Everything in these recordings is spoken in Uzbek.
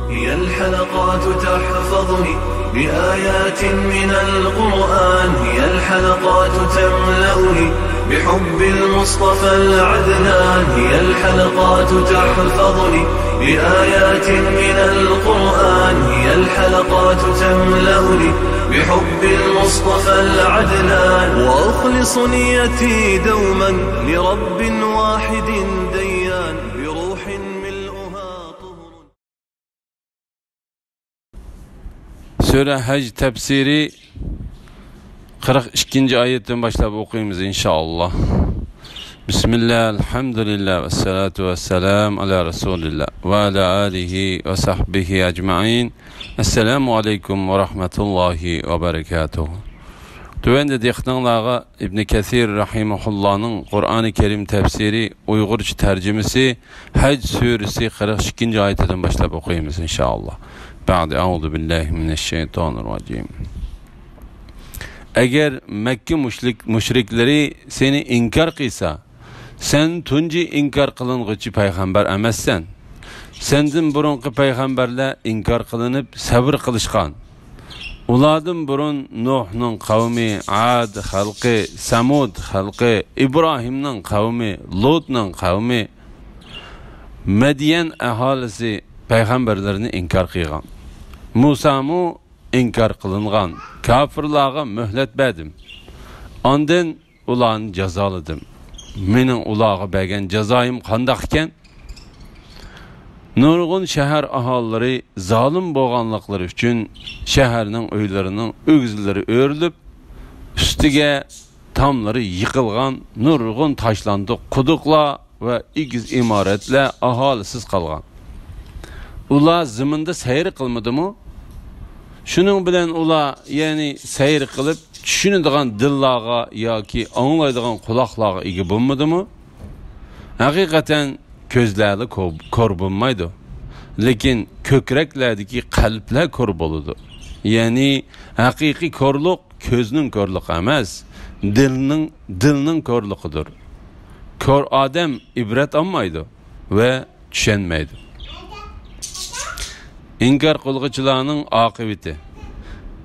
هي الحلقات تحفظني بآيات من القرآن، هي الحلقات تملأني بحب المصطفى العدنان، هي الحلقات تحفظني بآيات من القرآن، هي الحلقات تملأني بحب المصطفى العدنان، وأخلص نيتي دوما لرب واحد ديان بروح ملؤها طهر. Sure Hac tefsiri 42. ayetten başlayıp okuyayım inşallah. Bismillah, elhamdülillah, ve salatu ve selam ala Resulillah ve ala alihi ve sahbihi ecma'in. Esselamu aleyküm ve rahmetullahi ve berekatuhu. Tüvende diyektanlağa İbn Kesir rahimahullah'ın Kur'an-ı Kerim tefsiri Uygurca tercümesi Hac suresi 42. ayetten başlayıp okuyayım inşallah. Ba'de euzu billahi mineşşeytanirracim. Eğer Mekke müşrikleri seni inkar kıysa, sen tunci inkar kılınğıcı peygamber emessen. Sendin burunqı peygamberle inkar kılınıp sabır kılışkan. Uladın burun Nuh'nun kavmi, Ad halkı, Samud halkı, İbrahim'nin kavmi, Lut'nun kavmi, Medyen ahalisi peygamberlerini inkar kıygan. Musa'mu inkar kılıngan. Kafirlağa mühlet bədim. Andın ulan cezalıdım. Menin ulağı bəgən cezayım qandaqken, nurgun şəhər ahalları zalim boğanlıqları üçün şəhərinin öylərinin ögüzləri örülüb, üstüge tamları yıkılgan, nurgun taşlandı kuduqla ve igiz imaretle ahalisiz kalgan. Ula zımında seyir kılmadı mı? Şunun bilen ula yani seyir kılıp düşünüdüğün dillağa ya ki anlaydığı kulaqlağa igi bulmadı mı? Hakikaten közlerle kor bulmaydı. Lekin kökreklerdeki kalpler kor boludu. Yani hakiki korluk közünün korluğu emez, dilinin korluğudur. Kor adam ibret almaydı ve düşenmeydi. İnkar kılgıçılığının akıbeti.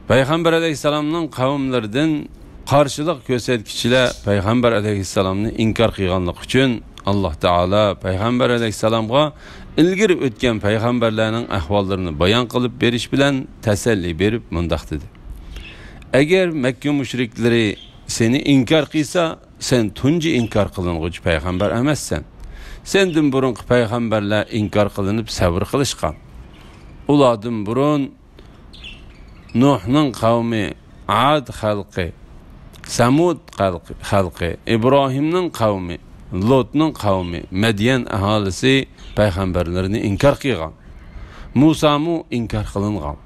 Peygamber aleyhisselamның kavimlerden karşılık gösterkiçiler Peygamber aleyhisselamını inkar kıyganlık için Allah Teala Peygamber aleyhisselamga ilgiri ötken peygamberlerinin ahvallarını bayan kılıp beriş bilen teselli berip mundaq dedi. Eğer Mekke müşrikleri seni inkar kıysa, sen tunci inkar kılınğıcı peygamber emezsen. Sendin burun peygamberler inkar kılınıp sabır kılışkan. Uladın burun Nuh'nun kavmi, Ad halkı, Samud halkı, İbrahim'nin kavmi, Lut'nun kavmi, Medyen ahalisi peygamberlerini inkar kıygan. Musa'mu inkar kılıngan.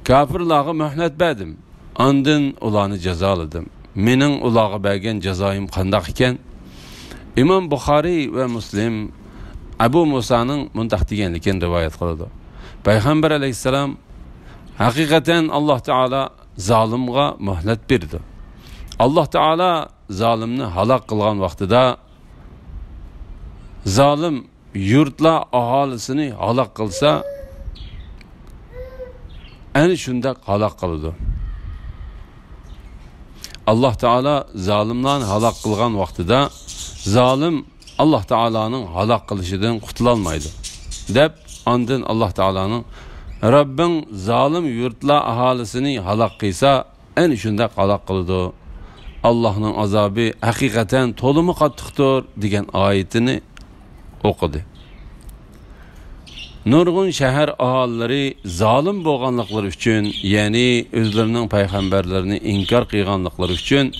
Kafirlağı mühlet bədim. Andın ulanı cezalıdım. Menin ulağı bəgən cezayım qandaq iken, İmam Bukhari ve Müslim Abu Musa'nın mundaq degenliken rivayet kılıdı. Peygamber aleyhisselam hakikaten Allah Teala zalimga mühlet berdi. Allah Teala zalimni halak kılgan vaxtida zalim yurtla ahalisini halak kılsa en şunda halak kılıdı. Allah Teala zalimdan halak kılgan vaxtida zalim Allah Teala'nın halak kılışıdan kutulalmaydı. Dep andın Allah Teala'nın Rabbin zalim yurtla ahalisini halak kıysa en şunda halak kılıdı. Allah'ın azabı hakikaten tolumu kattıktır degen ayetini okudu. Nurgun şehir ahalileri zalim boğanlıkları üçün, yani özlerinin peygamberlerini inkar kıyganlıkları üçün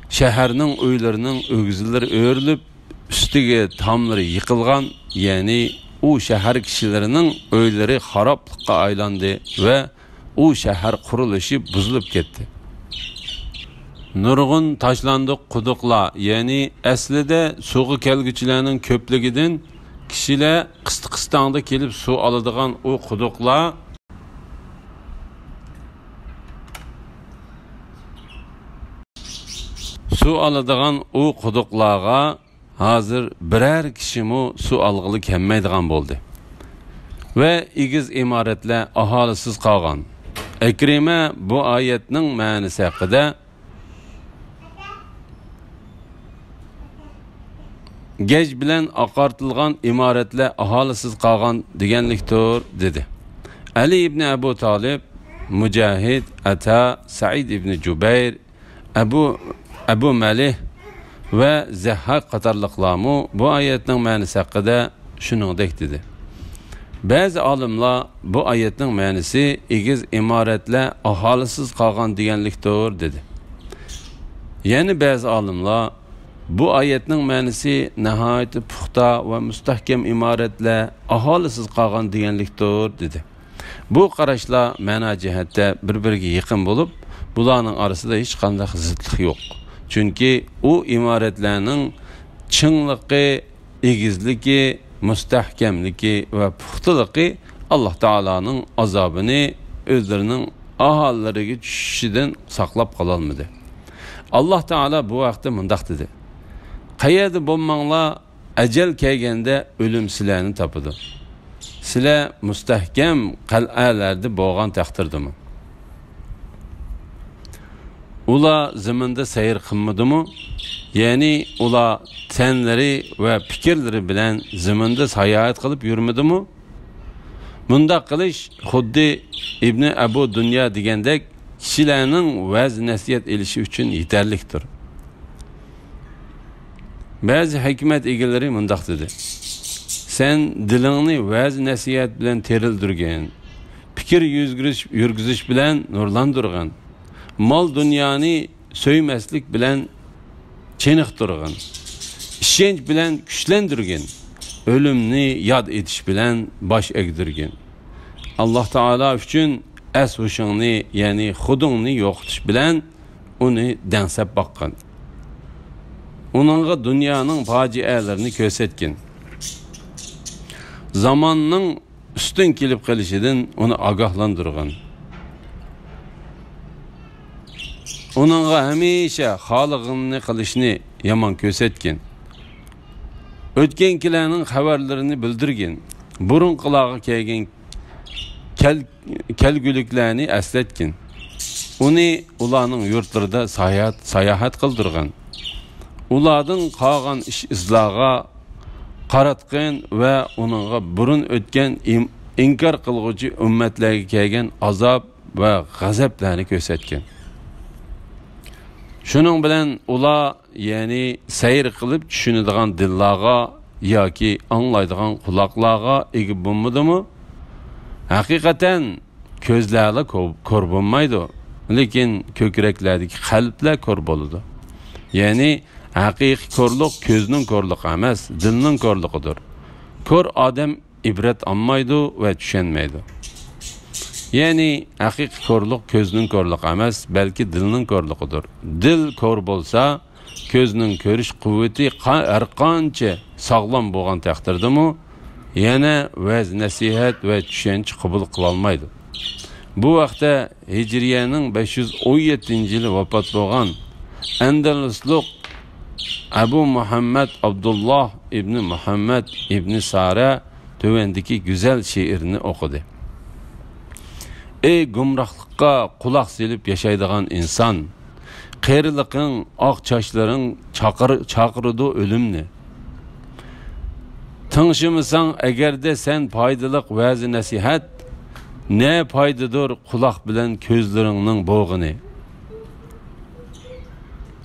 şehirinin öylerinin ögüzleri örülüp üstüge tamları yıkılgan, yani o şehir kişilerinin öyleri haraplıkka aylandı ve o şehir kuruluşu buzulup gitti. Nurgun taşlandık kudukla, yani əslide suğu kelgüçilerinin köplüğüdün kişiler kıstı-kıstağında kelip su alıdığan o kudukla su alıdığan o kuduklağa hazır birer kişi mu su algılı kemmeydiğen boldu. ve igiz imaretler ahalisiz qalğan. Ekrime bu ayetning ma'nisi haqida gej bilan aqartilgan imaretler ahalisiz qalğan deganlikdir dedi. Ali ibn Abu Talib, Mujahid, Ata, Sa'id ibn Jubayr, Abu Malih ve Zahhak qatarlıqlarmu bu ayetning ma'nisi haqida shuningdek dedi. Bazı alimlar bu ayetning ma'nisi egiz imaretler ahalisiz qalğan deganlikdir dedi. Yani bazı alimlar bu ayetning ma'nisi nihoyat puxta ve mustahkam imaretler ahalisiz qalğan deganlikdir dedi. Bu qarashlar ma'no jihatda bir-biriga yaqin bo'lib, bularning orasida hech qanday zidlik yo'q. Chunki u imaretlarning chinligi, egizligi, mustahkamligi ve puxtaligi Allah Taalaning azobini o'zlarining ahallariga tushishidan saqlab qololmadi. Allah Taala bu vaqtda mundaq dedi: "Qayerda bo'lmanglar, ajal kelganda o'lim sizlarni topadi. Sizlar mustahkam qal'alarda bo'lgan taqdirdimi? Ular zaminda sayr qilmadimi? Yani ular tenleri ve fikirleri bilen zaminda sayohat qilib yurmadimi? Bunda qilish xuddi İbn Abu Dunya degandek kishilarning va'z nasihat elishi uchun yetarlikdir. Bazı hikmet egalari mundaq dedi: "Sen dilingni va'z nasihat bilan terildirgan, fikir yurgizish bilan nurlandirgan, mal dunyoni söymaslik bilan çeniqtirgan, ishonch bilan kuchlantirgan, o'limni yod etish bilan bosh egdirgan. Allah Taala uchun as-hushingni, ya'ni xudingni yo'qotish bilan uni dansab boqqan. Onunğa dunyoning fojialarini ko'rsatgan. Zamonning ustun kelib qolishidan uni ogohlantirgan. Onunğa hamisha xolig'ini qilishni yomon ko'rsatgan. O'tgankilarning xabarlarini bildirgan. Burun qulog'i kelgan kelguliklarni eslatgan. Uni ularning yurtlarida sayohat qildirgan. Ulardan qolgan ish izlarga qaratgan va onunğa burun o'tgan inkar qilguvchi ummatlarga kelgan azob va g'azablarni ko'rsatgan. Şunun bilen ular yani seyir qilib tushunadigan dillarga yoki anglaydigan quloqlarga ega bo'lmadimi? Haqiqatan ko'zlarla ko'r bo'lmaydi, lekin ko'kraklardagi qalblar ko'r bo'ladi. Yani haqiqiy ko'rlik ko'zning ko'rligi emas, dilning ko'rligidir. Ko'r odam ibrat olmaydi va tushunmaydi. Yani haqiqiy ko'rlik ko'zning ko'rligi emas, balki dilning ko'rligidir. Dil ko'r bo'lsa, ko'zning ko'rish quvvati har qancha sog'lom bo'lgan taqdirdami, yana va'z nasihat va tushuncha qabul qila olmaydi. Bu vaqtda Hijriyaning 517-yili vafot bo'lgan Andaluslik Abu Muhammad Abdullah ibn Muhammad ibn Sara tövendeki güzel şiirini okudu. Ey gumrahlıkka kulak silip yaşaydıgan insan, qeyriliqin, ak çaşların çakırıdı ölümni. Tınşımısan egerde sen paydalık vəzi nasihat, ne paydadır kulak bilen közlerinin boğunu.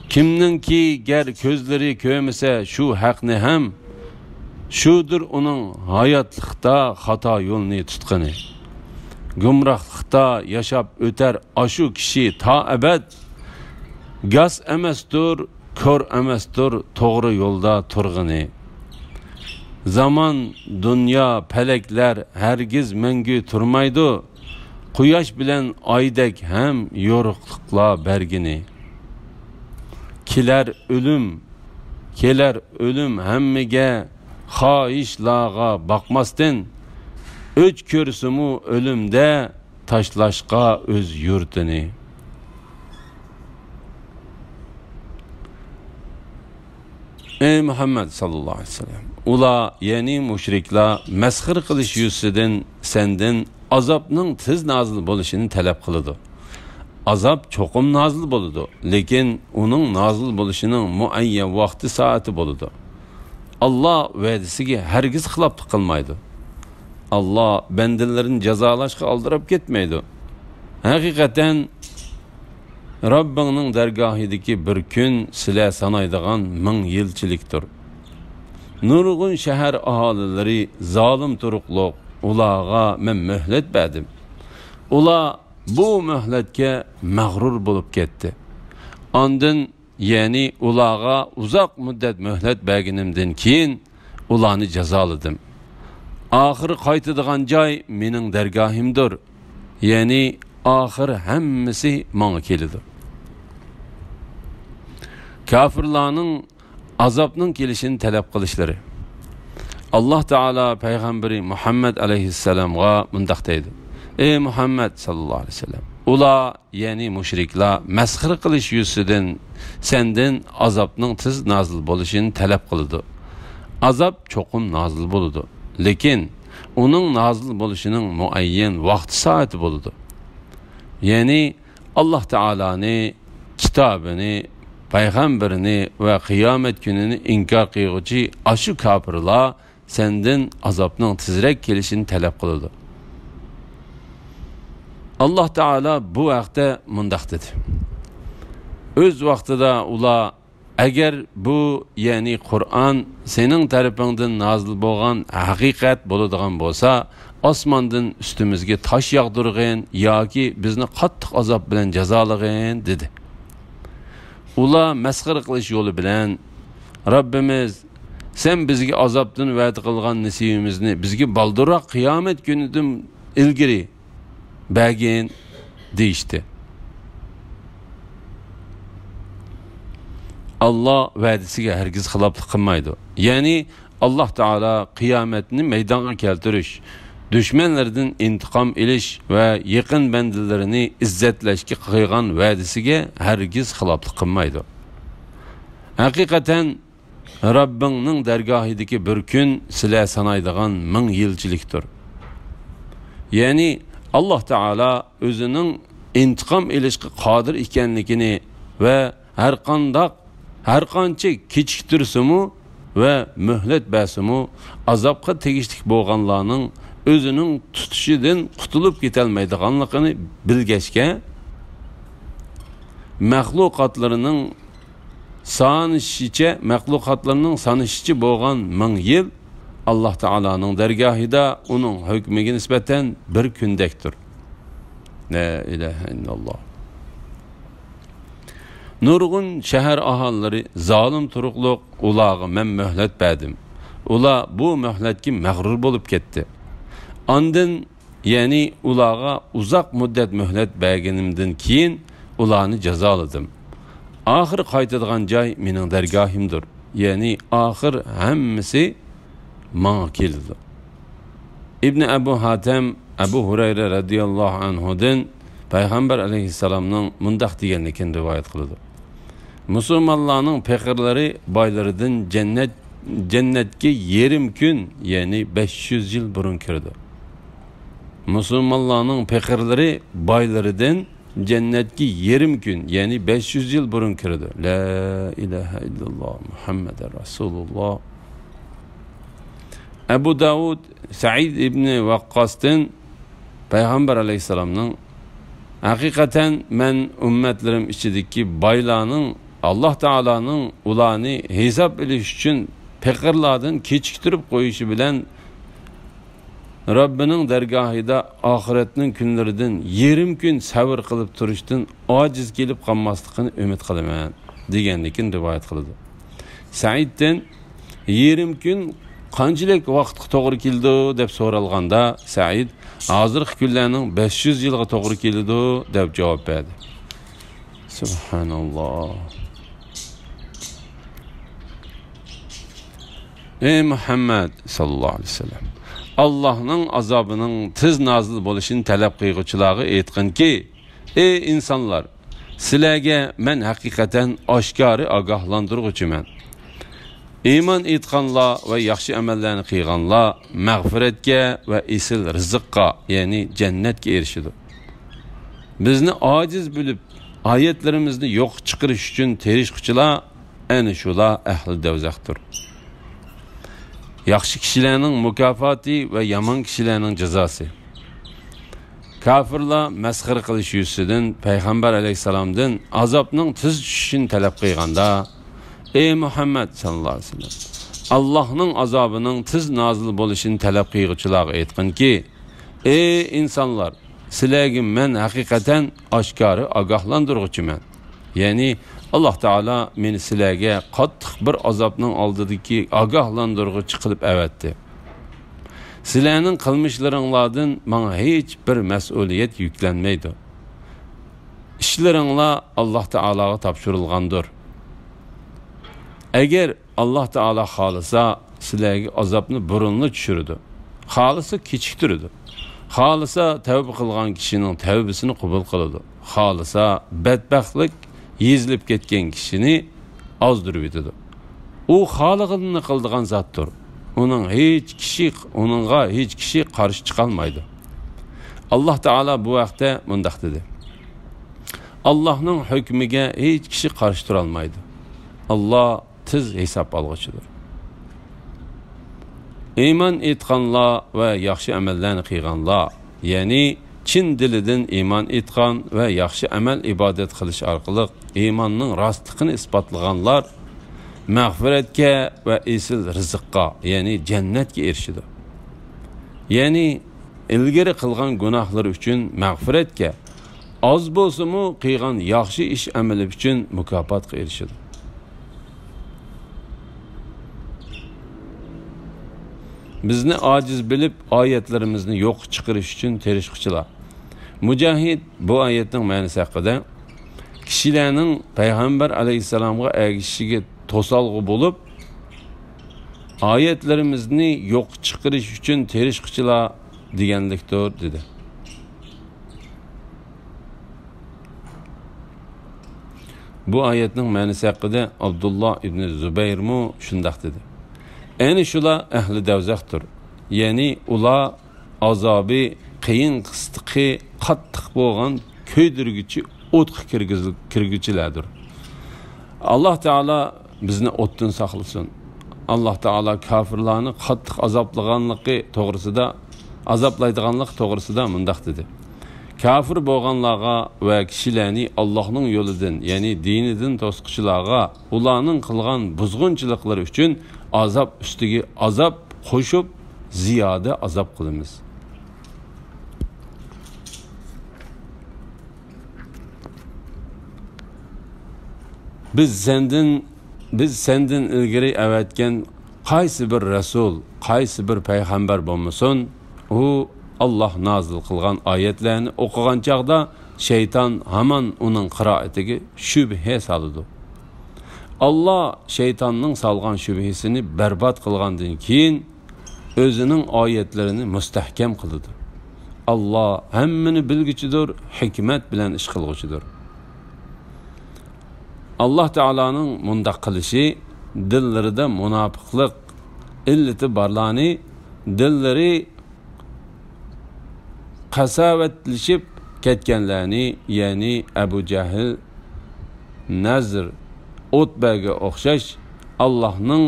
Kimnin ki ger közleri köymese şu haqni hem, şudur onun hayatlıqda hata yolunu tutqını. Gumrahlıqda yaşap öter aşu kişi ta ebed, gaz emestur, kör emestur, doğru yolda turğını. Zaman, dünya, pelekler hergiz mengü turmaydı, quyosh bilen aydek hem yoruqlıqla bergini. Keler ölüm hemmige xahişlağa bakmasdın, öç körsümü ölümde taşlaşqa öz yurtini. Ey Muhammed sallallahu aleyhi ve sellem, ula yeni müşrikler mesxir qilish yusidan senden azobning tez nazil bo'lishini talab qiladi. Azab cho'qim nazil bo'ladi, lekin uning nazil bo'lishining muayyan vaqti soati bo'ladi. Allah va'dasiga hargiz xilof qilmaydi. Allah bandalarini jazolashga aldirib ketmaydi. Haqiqatan Rabbingning dargohidagi bir kun sizlar sanaydigan 1000 yilchilikdir. Nurg'un shahar aholilari zolim turuqliq ularga men muhlat berdim. Ular bu muhlatga mag'rur bo'lib ketdi. Ondan ya'ni ularga uzoq muddat muhlat berganimdan keyin ularni jazoladim. Oxir qaytadigan joy mening dargohimdir. Ya'ni oxir hammasi menga keladi. Kafirlarning azobning kelishini talab qilishlari. Alloh taolo payg'ambari Muhammad alayhissalomga mundaq deydi: Ey Muhammad sallallohu alayhi vasallam, ular ya'ni mushriklar masxir qilish yusidan senden azobning tez nazil bo'lishini talab qildi. Azob cho'qim nazil bo'ladi, lekin uning nazil bo'lishining muayyan vaqti soati bo'ladi. Ya'ni Alloh taoloni kitobini, payg'ambarini va qiyomat kunini inkor qiluvchi ashu kafirlar senden azobning tezroq kelishini talab qiladi. Alloh taolo bu vaqtda mundaq dedi: O'z vaqtida ular agar bu ya'ni Qur'on sening tarafingdan nazil bo'lgan haqiqat bo'ladigan bo'lsa, osmondan ustimizga tosh yog'dirg'in yoki bizni qattiq azob bilan jazolag'in dedi. Ular masxir qilish yo'li bilan Rabbimiz sen bizga azobdan va'da qilgan nasibimizni bizga balduroq qiyomat kunidan ilgari bergin deyishdi. Allah va'dasiga hargiz xiloflik qilmaydi. Ya'ni Alloh taolo qiyomatni maydonga keltirish, düşmanlardan intiqom olish va yaqin bandalarini izzatlashga qo'ygan va'dasiga hargiz xiloflik qilmaydi. Haqiqatan Rabbingning dargohidagi bir kun sizlar sanaydigan 1000 yilchilikdir. Ya'ni Alloh taolo o'zining intiqom olishga qodir ekanligini va har qancha kechiktirsimu va muhlat bersimu azobga tegishli bo'lganlarning o'zining tutishidan qutulib ketolmaydiganligini bilgachga mahluqotlarning sanishicha bo'lgan 1000 yil Alloh taolaning dargohida uning hukmiga nisbatan bir kundakdir. La ilaha illalloh. Nurg'un shahar aholilari zolim turuqliq ularga men muhlat berdim. Ular bu muhlatga mag'rur bo'lib ketdi. Ondan ya'ni ularga uzoq muddat muhlat berganimdan keyin ularni jazoladim. Oxir qaytadigan joy mening dargohimdir. Ya'ni oxir hammasi menga keldi. İbn Abu Hatem Abu Hurayra radhiyallohu anhudan payg'ambar alayhissalomning mundaq deganligini rivoyat qildi. Musulmonlarning faqirlari boylaridan jannatga yerim kun, ya'ni 500 yil burun kirdi. Musulmonlarning faqirlari boylaridan jannatga yerim kun, ya'ni 500 yil burun kirdi. La ilaha illalloh Muhammadur Rasululloh. Abu Davud Sa'id ibn Waqqas'dan payg'ambar alayhissalomning haqiqatan men ummatlarim ichidagi boylarning Alloh taolaning ularni hisob qilish uchun faqirlardan kechiktirib qo'yishi bilan Rabbining dargohida oxiratning kunlaridan yerim kun sabr qilib turishdan ojiz kelib qolmasligini umid qilaman deganligini rivoyat qildi. Saiddan yerim kun qanchalik vaqtga to'g'ri keldi deb so'ralganda Said hozirgi kunlarning 500 yilga to'g'ri keldi deb javob berdi. Subhanalloh. Ey Muhammad sallallohu alayhi vasallam, Allah'ның azabının tez nazil bo'lishini talab qiluvchilarga aytqinki: ey insonlar, sizlarga men haqiqatan oshkori ogohlantiruvchiman. iymon etganlar va yaxshi amallarni qilganlar mag'firatga va esil rizqqa, ya'ni jannatga erishadi. Bizni ojiz bilib, oyatlarimizni yo'q chiqarish uchun terishquchilar ana shular ahli dovzaxdir. Yaxshi kishilarning mukofoti va yomon kishilarning jazosi. Kafirlar masxir qilish yuzidan payg'ambar alayhisalomdan azobning tez tushishini talab qilganda, ey Muhammad sallallohu alayhi vasallam, Allohning azobining tez nozil bo'lishini talab qiluvchilarga aytqinki, ey insonlar, sizlarga men haqiqatan oshkori ogohlantiruvchiman. Ya'ni Alloh taolo meni sizlarga qattiq bir azobning oldidagi ogohlantiruvchi qilib avatdi. Sizlarning qilmishlaringlardan menga hech bir mas'uliyat yuklanmaydi. İşlaringlar Alloh taologa topshirilgandir. Agar Alloh taolo xolisa, sizlarga azobni burunli tushirdi. Xolisa kechiktirdi. Xolisa tavba qilgan kishining tavbasini qabul qiladi. Xolisa badbaxtlik yezilib ketgan kishini ozdirib etadi. U xoliqini qildigan zotdir. Onunga hech kishi qarshi chiqa olmaydi. Alloh taolo bu vaqtda mundaq dedi. Allohning hukmiga hech kishi qarshi tura olmaydi. Alloh tez hisob olg'uchidir. Iymon etganlar va yaxshi amallarni qilganlar, ya'ni chin dilidan iymon etgan va yaxshi amal ibodat qilish orqali iymonning rostligini isbotlaganlar mag'firatga va esil rizqqa, ya'ni jannatga erishadi. Ya'ni ilgari qilgan gunohlar uchun mag'firatga, oz bo'lsa-mu qilgan yaxshi ish amali uchun mukofotga erishadi. Bizni ojiz bilib oyatlarimizni yo'q chiqarish uchun terishquchilar. Mujahid bu oyatning ma'nosi haqida kishilarning payg'ambar alayhisalomga ergashishiga to'salg'i bo'lib, oyatlarimizni yo'q chiqarish uchun terishquchilar deganlikdir dedi. Bu oyatning ma'nosi haqida Abdullah ibn Zubayr mu shundaq dedi. Ayni shular ahli dovzaxdir. Ya'ni ular azobi qiyin qistiqi qattiq bo'lgan ko'ydirguchi o'tqa kirguchilardir. Alloh taolo bizni o'tdan saqlasin. Alloh taolo kofirlarni qattiq azoblaganligi to'g'risida, azoblaydiganlik to'g'risida mundaq dedi. Kafir bo'lganlarga va kishilarni Allohning yo'lidan, ya'ni dinidan to'squchilarga ularning qilgan buzg'unchiliklari uchun azob ustiga azob qo'shib ziyoda azob qilamiz. Biz senden ilgari avatgan qaysi bir rasul, qaysi bir payg'ambar bo'lmasin, u Allah nazil qilgan oyatlarni o'qigan chaqda shayton hamon uning qiroatiga shubha soladi. Allah shaytonning solgan shubhisini barbod qilgandan keyin o'zining oyatlarini mustahkam qiladi. Allah hammani bilguchidir, hikmat bilan ish qilguchidir. Allah Teala'nın mundaq qilishi dillarida munofiqlik illati barlarni dillari qasavatlashib ketganlarni, ya'ni Abu Jahl, Nazr, Utbaga o'xshash Allohning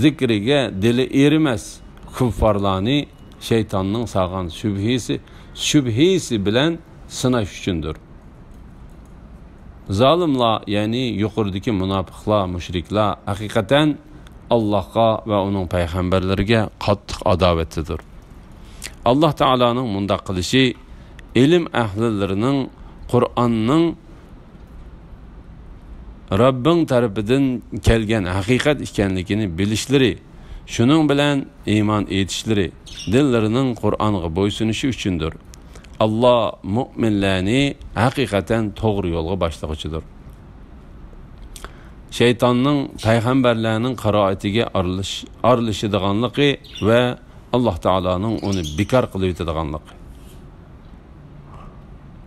zikriga dili erimas kuffarlarni şeytanning solgan shubhisi bilan sinash uchundir. Zalimlar, ya'ni yuqoridagi munofiqlar, mushriklar haqiqatan Allohga va uning payg'ambarlariga qattiq adovatlidir. Alloh taolaning mundaq qilishi ilm ahlilarining Qur'onning Rabbing tarafidan kelgan haqiqat ekanligini bilishlari, shuning bilan iymon etishlari, dillarining Qur'onga bo'ysunishi uchundir. Allah mu'minlarni haqiqatan to'g'ri yo'lga boshlag'uchidir. Şeytanning payg'ambarlarning qiroatiga aralashadiganligi va Alloh taolaning uni bekor qilib yetadiganligi.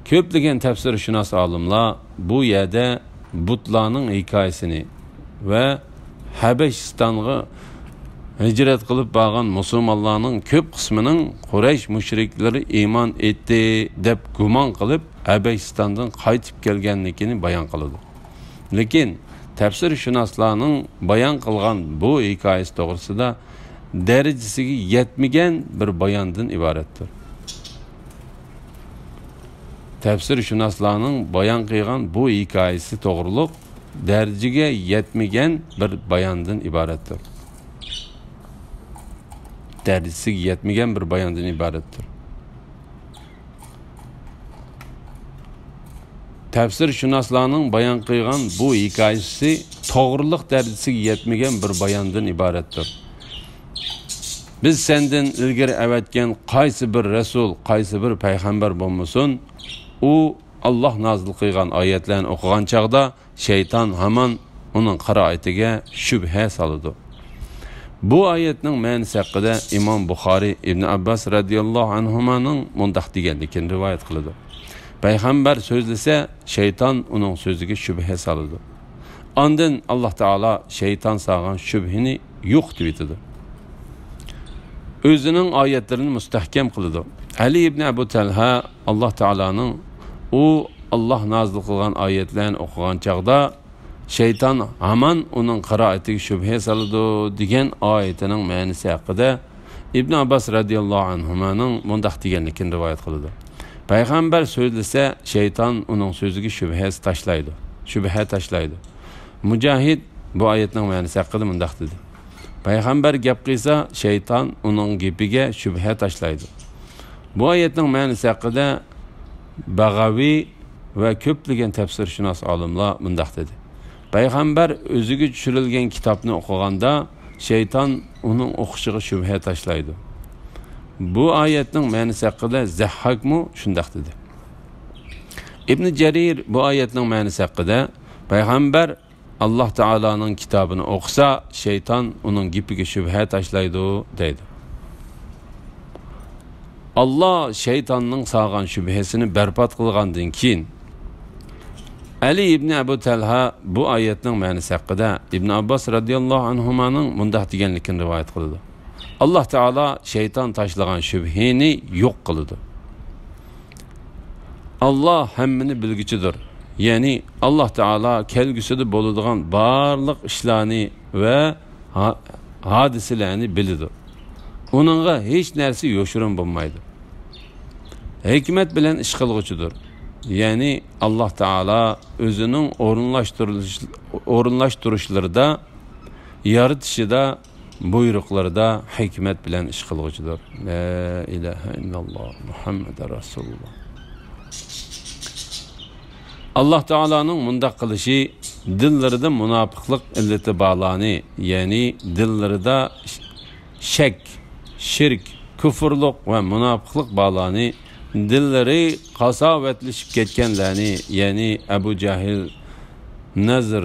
Ko'plagan tafsirshunos olimlar bu yerda butlarning hikoyasini va Habeşistan'a hicret qilib borgan musulmonlarning ko'p qismining Quraysh mushrikleri iman etdi deb gumon qilib Habeşistandan qaytib kelganligini bayon qiladi. Lekin tafsirshunoslarning bayon qilgan bu hikoyasi to'g'risida darajasiga yetmagan bir bayondan iboratdir. Tafsirshunoslarning bayon qilgan bu hikoyasi to'g'riliq darajaga yetmagan bir bayondan iboratdir. Darajasiga yetmagan bir bayondan iboratdir. Tafsirshunoslarning bayon qilgan bu hikoyasi to'g'riliq darajasiga yetmagan bir bayondan iboratdir. Biz sendan ilgari avatgan qaysi bir rasul, qaysi bir payg'ambar bo'lmasin, u Allah nazil qilgan oyatlarni o'qigan chaqda shayton hamon uning qiroatiga shubha soladi. Bu oyatning ma'nosi haqida Imom Buxoriy Ibn Abbas radhiyallohu anhumaning mundaq deganligini rivoyat qiladi. Payg'ambar so'zlasa, shayton uning so'ziga shubha soladi. Ondan Alloh taolo shayton solgan shubhini yo'q etadi. O'zining oyatlarini mustahkam qiladi. Ali ibn Abu Talha Alloh taolaning Allah nazil qilgan oyatlarni o'qigan chaqda shayton hamon uning qiroatiga shubha soladi degan oyatining ma'nosi haqida Ibn Abbas radhiyallohu anhumaning mundaq deganligini rivoyat qiladi. Payg'ambar so'zlasa, shayton uning so'ziga shubha tashlaydi. Mujahid bu oyatning ma'nosi haqida mundaq dedi. Payg'ambar gap qilsa, shayton uning gapiga shubha tashlaydi. Bu oyatning ma'nosi haqida Bag'aviy va ko'plagan tafsirshunos olimlar mundaq dedi. Payg'ambar o'ziga tushirilgan kitobni o'qiganda shayton uning o'qishiga shubha tashlaydi. Bu oyatning ma'nosi haqida Zahhakmu shundaq dedi. Ibn Jarir bu oyatning ma'nosi haqida payg'ambar Alloh taolaning kitobini o'qisa, shayton uning gapiga shubha tashlaydi deydi. Allah shaytonning solgan shubhasini barbod qilgandan keyin Ali ibn Abu Talha bu oyatning ma'nosi haqida Ibn Abbas radhiyallohu anhumaning mundaq deganligini rivoyat qildi. Alloh taolo shayton tashlagan shubhini yo'q qildi. Allah hammani bilguchidir. Ya'ni Alloh taolo kelgusida bo'ladigan barliq ishlarni va hodisalarni biladi. Uningga hech narsa yo'shirin bo'lmaydi. Hikmat bilan ish qilguchidir. Ya'ni Alloh taolo o'zining o'rinlashtirishlarida, yaratishida, buyruqlarida hikmat bilan ish qilguchidir. La ilaha illalloh Muhammad rasululloh. Alloh taoloning mundaq qilishi dillarida munofiqlik illati ba'lani, ya'ni dillarida shak, shirk, kufrlik va munofiqlik ba'lani, dillari qasovatlashib ketganlarni, ya'ni Abu Jahil, Nazr,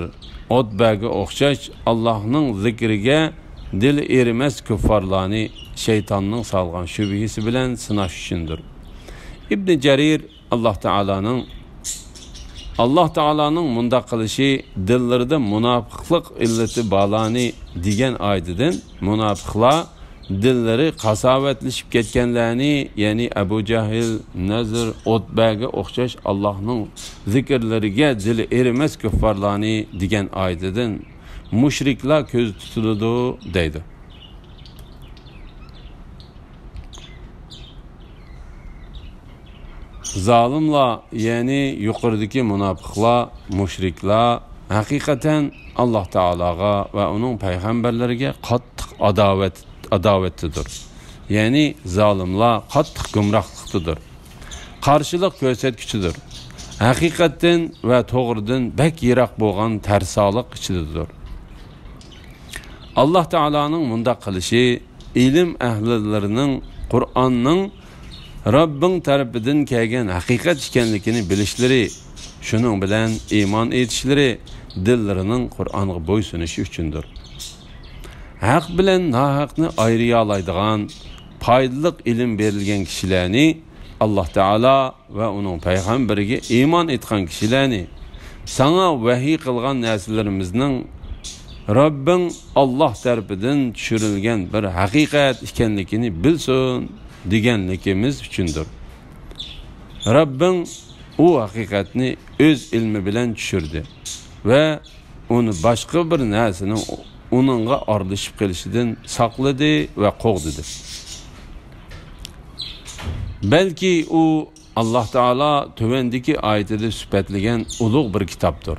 Utbaga o'xshash Allohning zikriga dil erimas kuffarlarni shaytonning solgan shubhasi bilan sinash uchundir. Ibn Jarir Alloh taolaning mundaq qilishi dillarida munofiqlik illati ba'lani degan oyatidan munofiqlar dillari qasovatlashib ketganlarni, ya'ni Abu Jahil, Nazr, Utbaga o'xshash Allohning zikrlariga dili erimas kuffarlarni degan oyatidan mushriklar ko'z tutiladi deydi. Zalimlar, ya'ni yuqoridagi munofiqlar, mushriklar haqiqatan Alloh taologa va uning payg'ambarlariga qattiq adovatlidir. Ya'ni zalimlar qattiq gumrohlikdadir. Qarshilik ko'rsatkichidir. Haqiqatdan va to'g'ridan bak yiroq bo'lgan tarsoqlik ichidadir. Alloh taoloning mundaq qilishi ilm ahlilarining Qur'onning Rabbing tarafidan kelgan haqiqat ekanligini bilishlari, shuning bilan iymon etishlari dillarining Qur'onga bo'ysunishi uchundir. Haq bilan nohaqni ayriya oladigan foydali ilm berilgan kishilarni, Alloh taolo va uning payg'ambariga iymon etgan kishilarni, sana vahiy qilgan narsalarimizning Rabbin Allah tarafidan tushirilgan bir haqiqat ekanligini bilsin deganligimiz uchundir. Rabbin o haqiqatni o'z ilmi bilan tushirdi va uni boshqa bir narsaning uningga aralashib kelishidan saqladi va qo'g'didi. Balki u Allah Taala tövendeki ayetide süpetligen ulug' bir kitaptır.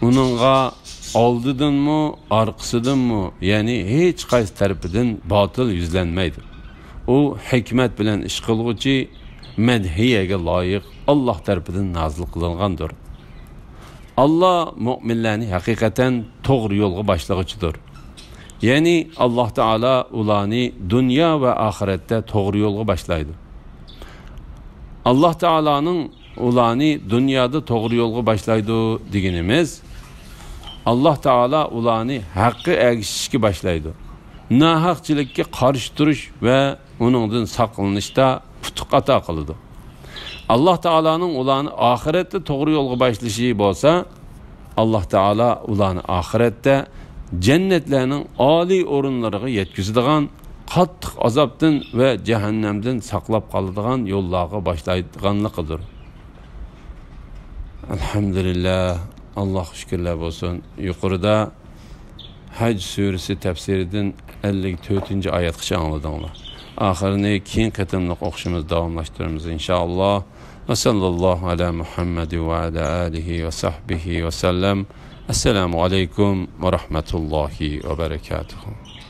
Uningga oldidanmi, arkasıdanmi, yani hech qaysi tarafidan batıl yuzlanmaydi. O hikmet bilan ish qilguvchi, madhiyaga loyiq Allah tarafidan nazil qilingandir. Allah mu'minlarni haqiqatan to'g'ri yo'lga boshlag'uchidir. Yani Allah Taala ularni dunyo va oxiratda to'g'ri yo'lga boshlaydi. Allah Taala'nın ularni dunyoda to'g'ri yo'lga boshlaydi deganimiz, Allah Taala ularni haqqi ergishishga boshlaydi. Nahaqchilikka qarshi turish va uningdan saqlanishda putuq ato qiladi. Allah Taala'nın ularni oxiratda to'g'ri yo'lga boshlashi bo'lsa, Allah Taala ularni oxiratda jannatlarning oliy o'rinlariga yetkazadigan, qattiq azobdan va jahannamdan saqlab qoladigan yo'llarga boshlaydiganligidir. Alhamdulillah, Allah şükürler olsun. Yuqorida Hac suresi tafsiridan 54. oyatgacha angladinglar. Oxirini keyin qatimliq o'qishimiz davomlashtiramiz inshaalloh. Va sallallohu ala Muhammad va ala alihi va sahbihi va sallam. Assalomu alaykum va rahmatullohi va barakatuh.